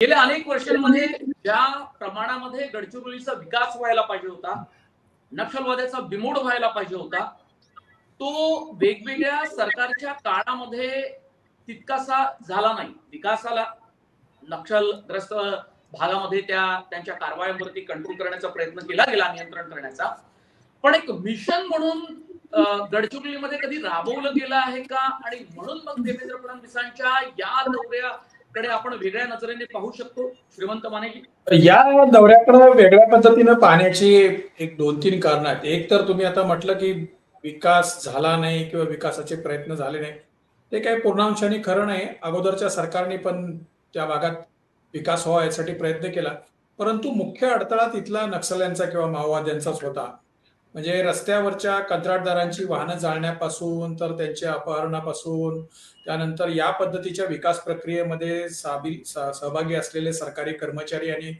गेल्या अनेक वर्षांमध्ये ज्या प्रमाणामध्ये गडचिरोलीचा विकास व्हायला पाहिजे होता, नक्षलवाद्याचा बिमोड व्हायला पाहिजे होता, तो वेगवेगळ्या सरकारच्या काळामध्ये तितकासा झाला नाही. विकासाला नक्षलग्रस्त भागामध्ये त्यांच्या कारवायांवरती कंट्रोल करण्याचा प्रयत्न केला गेला, नियंत्रण करण्याचा. पण एक मिशन म्हणून गडचिरोलीमध्ये कधी राबवलं गेलं आहे का? आणि म्हणून मग देवेंद्र फडणवीसांच्या या दौऱ्याकडे आपण वेगळ्या नजरेने पाहू शकतो श्रीमंत मानेजी? या दौऱ्याकडे वेगळ्या पद्धतीने पाहण्याची एक 2-3 कारणं आहेत. एक तर तुम्ही आता म्हटलं की विकास झाला नाही किंवा विकासाचे प्रयत्न झाले नाही, ते काही पूर्णांशाने खरं नाही. अगोदरच्या सरकारने पण त्या भागात विकास व्हावा यासाठी प्रयत्न केला, परंतु मुख्य अडथळा तिथला नक्षल्यांचा किंवा माओवाद्यांचाच होता. म्हणजे रस्त्यावरच्या कंत्राटदारांची वाहनं जाळण्यापासून तर त्यांच्या अपहरणापासून, त्यानंतर या पद्धतीच्या विकास प्रक्रियेमध्ये सहभागी असलेले सरकारी कर्मचारी आणि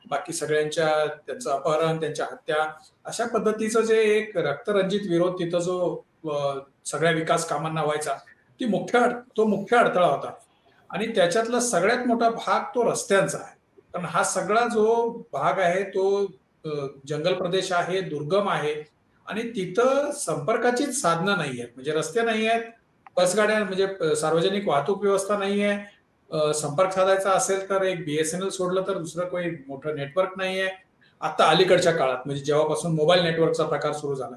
बाकी सगळ्यांच्या त्यांचं अपहरण, त्यांच्या हत्या, अशा पद्धतीचं जे एक रक्तरंजित विरोध तिथं जो सगळ्या विकास कामांना व्हायचा, तो मुख्य अडथळा होता. आणि त्याच्यातला सगळ्यात मोठा भाग तो रस्त्यांचा आहे. कारण हा सगळा जो भाग आहे तो जंगल प्रदेश आहे, दुर्गम आहे आणि तिथं संपर्काचीच साधनं नाही आहेत. म्हणजे रस्ते नाही आहेत, बसगाड्या म्हणजे सार्वजनिक वाहतूक व्यवस्था नाही आहे. संपर्क साधायचा असेल तर एक BSNL सोडलं तर दुसरं काही मोठं नेटवर्क नाही आहे. आता अलीकडच्या काळात म्हणजे जेव्हापासून मोबाईल नेटवर्कचा प्रकार सुरू झाला,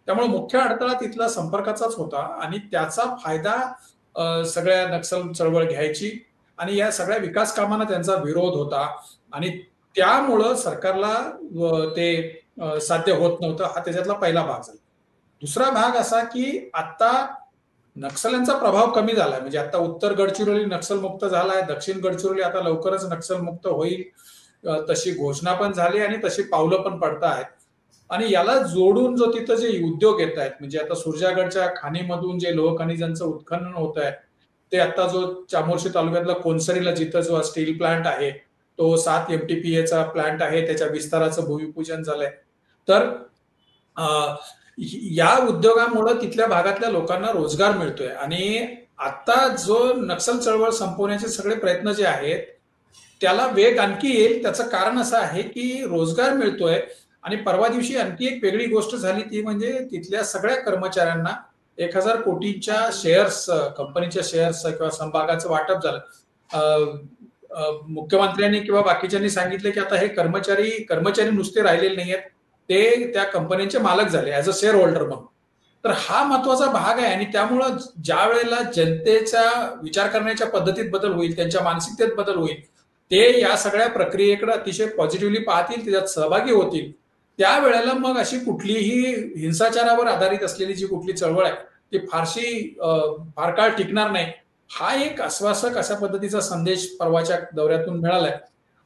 त्यामुळे मुख्य अडथळा तिथला संपर्काचाच होता आणि त्याचा फायदा सगळ्या नक्षल चळवळ घ्यायची आणि या सगळ्या विकास कामांना त्यांचा विरोध होता आणि त्यामुळं सरकारला ते साध्य होत नव्हतं. हा त्याच्यातला पहिला भाग झाला. दुसरा भाग असा की आता नक्षल्यांचा प्रभाव कमी झालाय. म्हणजे आता उत्तर गडचिरोली नक्षलमुक्त झालाय, दक्षिण गडचिरोली आता लवकरच नक्षलमुक्त होईल, तशी घोषणा पण झाली आणि तशी पावलं पण पडत आहेत. आणि याला जोडून जो तिथं जे उद्योग येत आहेत, म्हणजे आता सुरजागडच्या खाणीमधून जे लोह खनिजांचं उत्खनन होत आहे, ते आता जो चामोर्शी तालुक्यातला कोनसरीला जिथं जो स्टील प्लांट आहे, तो 7 MTPA प्लांट आहे, त्याच्या विस्ताराचं भूमिपूजन झालंय. तर या उद्योगामुळे तिथल्या भागातल्या लोकांना रोजगार मिळतोय आणि आता जो नक्षल चळवळ संपवण्याचे सगळे प्रयत्न जे आहेत त्याला वेग आणखी येईल. त्याचं कारण असं आहे की रोजगार मिळतोय आणि परवा दिवशी आणखी एक वेगळी गोष्ट झाली, ती म्हणजे तिथल्या सगळ्या कर्मचाऱ्यांना 1000 कोटींच्या शेअर्स, कंपनीच्या शेअर्स किंवा समभागाचं वाटप झालं. मुख्यमंत्र्यांनी किंवा बाकीच्यांनी सांगितलं की आता हे कर्मचारी नुसते राहिलेले नाही आहेत, ते त्या कंपन्यांचे मालक झाले ऍज अ शेअर होल्डर म्हणून. तर हा महत्वाचा भाग आहे आणि त्यामुळं ज्या वेळेला जनतेचा विचार करण्याच्या पद्धतीत बदल होईल, त्यांच्या मानसिकतेत बदल होईल, ते या सगळ्या प्रक्रियेकडे अतिशय पॉझिटिव्हली पाहतील, त्याच्यात सहभागी होतील, त्यावेळेला मग अशी कुठलीही हिंसाचारावर आधारित असलेली जी कुठली चळवळ आहे ती फार काळ टिकणार नाही. हा एक आश्वासक अशा पद्धतीचा संदेश परवाच्या दौऱ्यातून मिळालाय.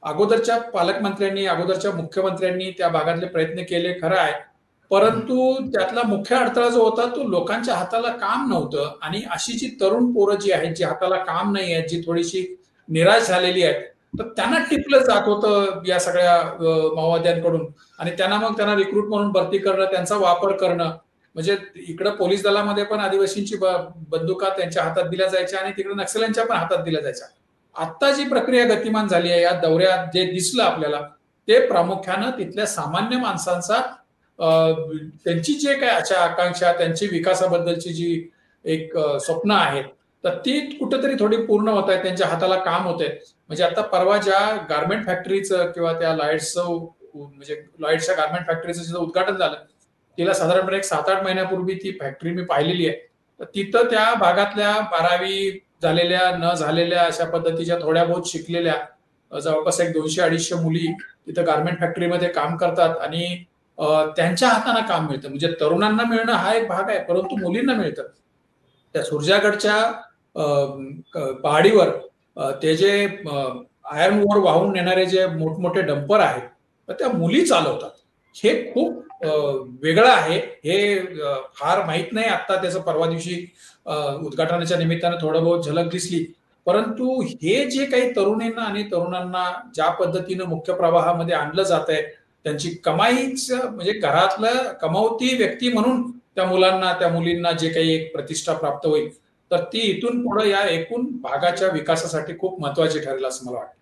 अगोदरच्या पालकमंत्र्यांनी, अगोदरच्या मुख्यमंत्र्यांनी त्या भागातले प्रयत्न केले, खरं आहे, परंतु त्यातला मुख्य अडथळा जो होता तो लोकांच्या हाताला काम नव्हतं. आणि अशी जी तरुण पोरं जी आहेत, जी हाताला काम नाही आहेत, जी थोडीशी निराश झालेली आहेत, तर त्यांना टिपलं जात होतं या सगळ्या माओवाद्यांकडून आणि त्यांना रिक्रूट म्हणून भरती करणं, त्यांचा वापर करणं. म्हणजे इकडं पोलीस दलामध्ये पण आदिवासींची बंदुका त्यांच्या हातात दिल्या जायच्या आणि तिकडे नक्षल्यांच्या पण हातात दिल्या जायच्या. आता जी प्रक्रिया गतिमान झाली आहे, या दौऱ्यात जे दिसलं आपल्याला, ते प्रामुख्यानं तिथल्या सामान्य माणसांचा त्यांची जे काही आशा आकांक्षा, त्यांची विकासाबद्दलची जी एक स्वप्न आहेत, तर ती कुठेतरी थोडी पूर्ण होत आहेत, त्यांच्या हाताला काम होत आहे. म्हणजे आता परवा ज्या गारमेंट फॅक्टरीचं किंवा त्या लॉइड्सच्या गारमेंट फॅक्टरीचं जिथं उद्घाटन झालं, तिला साधारणपणे एक 7-8 महिन्यापूर्वी ती फॅक्टरी मी पाहिलेली आहे. तर तिथं त्या भागातल्या 12वी झालेल्या, न झालेल्या, अशा पद्धतीच्या थोड्या बहुत शिकलेल्या जवळपास एक 200-250 मुली तिथं गारमेंट फॅक्टरीमध्ये काम करतात आणि त्यांच्या हाताने काम मिळतं. म्हणजे तरुणांना मिळणं हा एक भाग आहे, परंतु मुलींना मिळतं. त्या सुरजागडच्या पहाडीवर ते जे आयर्न ओर वाहून नेणारे जे मोठमोठे डंपर आहेत, तर त्या मुली चालवतात. हे खूप वेगळं आहे. हे फार माहित नाही, आता त्याचं परवा दिवशी उद्घाटनाच्या निमित्तानं थोडं बहुत झलक दिसली, परंतु हे जे काही तरुणींना आणि तरुणांना ज्या पद्धतीनं मुख्य प्रवाहामध्ये आणलं जात आहे, त्यांची कमाईच म्हणजे घरातलं कमावती व्यक्ती म्हणून त्या मुलांना, त्या मुलींना जे काही एक प्रतिष्ठा प्राप्त होईल, तर ती इथून पुढे या एकूण भागाच्या विकासासाठी खूप महत्वाची ठरेल असं मला वाटतं.